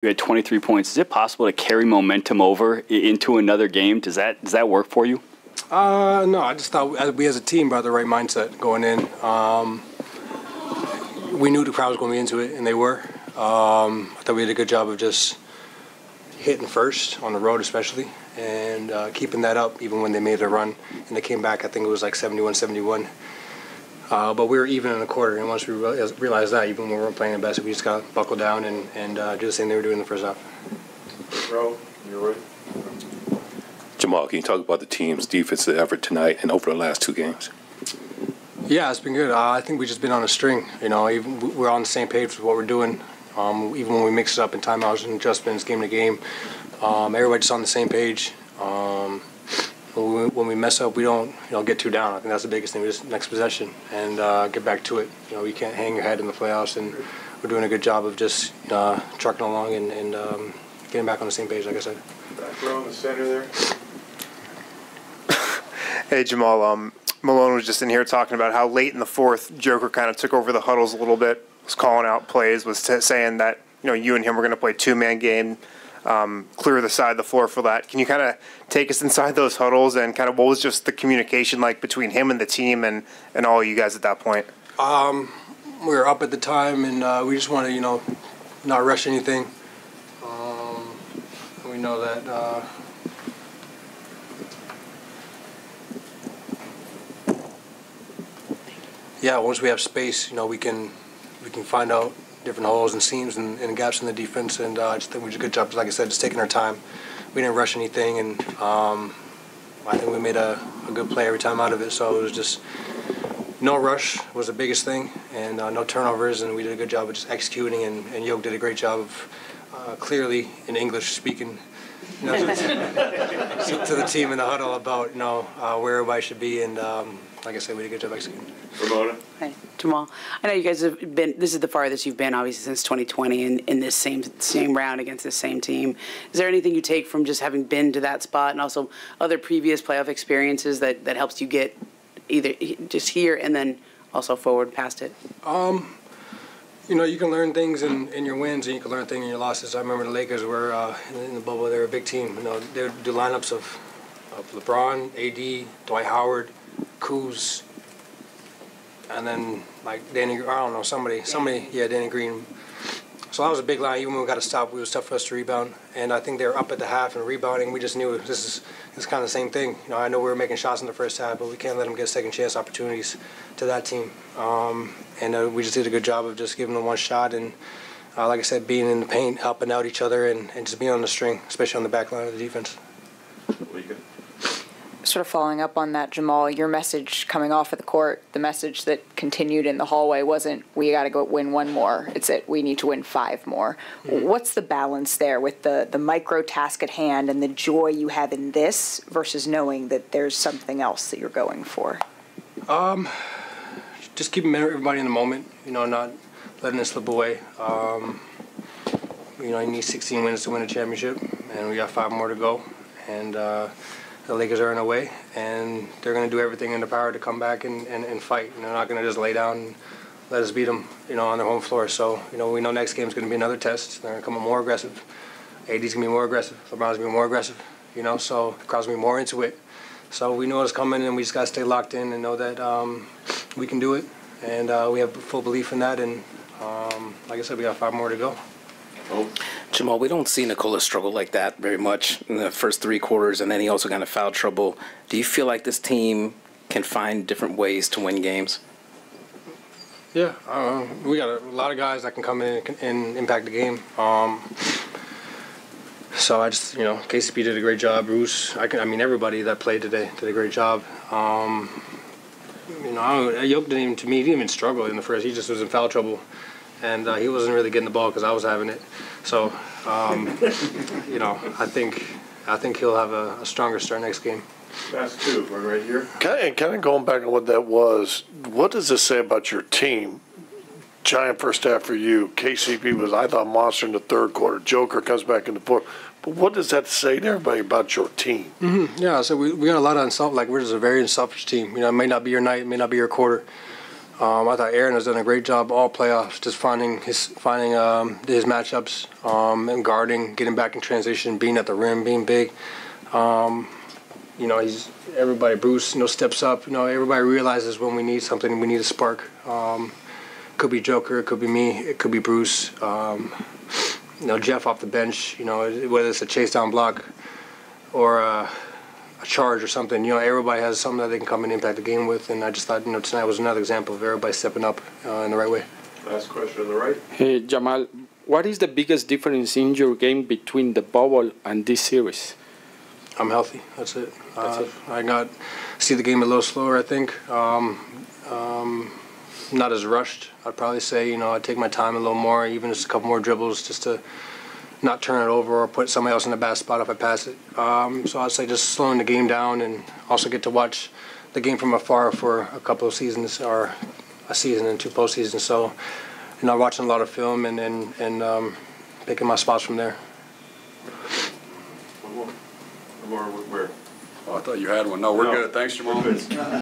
You had 23 points. Is it possible to carry momentum over into another game? Does that work for you? No, I just thought we as a team brought the right mindset going in. We knew the crowd was going to be into it, and they were. I thought we did a good job of just hitting first on the road especially, and keeping that up even when they made a run. And they came back, I think it was like 71-71. But we were even in the quarter, and once we realized that, even when we weren't playing the best, we just got to buckle down and do the same they were doing in the first half. Bro, you're right. Jamal, can you talk about the team's defensive effort tonight and over the last two games? Yeah, it's been good. I think we've just been on a string. You know, even we're on the same page with what we're doing. Even when we mix it up in timeouts and adjustments, game to game, everybody's on the same page. When we mess up, we don't get too down. I think that's the biggest thing. We just next possession and get back to it. You know, we can't hang your head in the playoffs, and we're doing a good job of just trucking along and getting back on the same page, like I said. Back row in the center there. Hey, Jamal. Malone was just in here talking about how late in the fourth, Joker kind of took over the huddles a little bit, was calling out plays, was saying that you and him were going to play two-man game, clear the side of the floor for that. Can you kind of take us inside those huddles and kind of what was just the communication like between him and the team and all you guys at that point? We were up at the time, and we just wanted not rush anything. We know that. Yeah, once we have space, we can find out different holes and seams and gaps in the defense, and I just think we did a good job, like I said, just taking our time. We didn't rush anything, and I think we made a good play every time out of it, so it was just no rush was the biggest thing, and no turnovers, and we did a good job of just executing, and Yoke did a great job of clearly in English speaking to the team in the huddle about where everybody should be, and like I said, we did a good job executing. Ramona. Hi, Jamal. I know you guys have been, this is the farthest you've been, obviously, since 2020 in this same round against the same team. Is there anything you take from just having been to that spot and also other previous playoff experiences that helps you get either just here and then also forward past it? You can learn things in your wins, and you can learn things in your losses. I remember the Lakers were in the bubble; they were a big team. They would do lineups of LeBron, AD, Dwight Howard, Kuz, and then like Danny. I don't know somebody. Yeah, Danny Green. So that was a big line. Even when we got to stop, it was tough for us to rebound. And I think they were up at the half and rebounding. We just knew this is kind of the same thing. I know we were making shots in the first half, but we can't let them get second chance opportunities to that team. And we just did a good job of just giving them one shot. And like I said, being in the paint, helping out each other, and just being on the string, especially on the back line of the defense. Sort of following up on that, Jamal, your message coming off of the court, the message that continued in the hallway wasn't, we got to go win one more. It's that we need to win 5 more. Mm-hmm. What's the balance there with the micro task at hand and the joy you have in this versus knowing that there's something else that you're going for? Just keeping everybody in the moment, not letting it slip away. You need 16 wins to win a championship, and we got 5 more to go. And the Lakers are in a way, and they're going to do everything in their power to come back and fight. And they're not going to just lay down and let us beat them, on their home floor. So, we know next game is going to be another test. They're going to come more aggressive. AD's going to be more aggressive. LeBron's going to be more aggressive, so the crowd's going to be more into it. So we know it's coming, and we just got to stay locked in and know that we can do it. And we have full belief in that. And like I said, we got 5 more to go. Jamal, we don't see Nikola struggle like that very much in the first 3 quarters, and then he also got into foul trouble. Do you feel like this team can find different ways to win games? Yeah, we got a lot of guys that can come in and impact the game. So I just, KCP did a great job. Bruce, everybody that played today did a great job. Yoke didn't even struggle in the first. He just was in foul trouble. And he wasn't really getting the ball because I was having it. So, I think he'll have a stronger start next game. That's 2, right here. Kind of going back on what that was, what does this say about your team? Giant first half for you. KCP was, I thought, monster in the third quarter. Joker comes back in the fourth. But what does that say to everybody about your team? Mm-hmm. Yeah, so we got a lot of we're just a very unselfish team. It may not be your night, it may not be your quarter. I thought Aaron has done a great job all playoffs, just finding his matchups and guarding, getting back in transition, being at the rim, being big. Everybody, Bruce, steps up. Everybody realizes when we need something, we need a spark. Could be Joker, it could be me, it could be Bruce. Jeff off the bench. Whether it's a chase down block or a charge or something. Everybody has something that they can come and impact the game with. And I just thought, tonight was another example of everybody stepping up in the right way. Last question on the right. Hey, Jamal, what is the biggest difference in your game between the bubble and this series? I'm healthy. That's it. I see the game a little slower, I think. Not as rushed. I'd probably say, I take my time a little more, even just a couple more dribbles just to not turn it over or put somebody else in a bad spot if I pass it. So I'd say just slowing the game down and also get to watch the game from afar for a couple of seasons or a season and 2 postseasons. So, watching a lot of film and picking my spots from there. One more. Where? Oh, I thought you had one. No, we're good. Thanks, Jamal.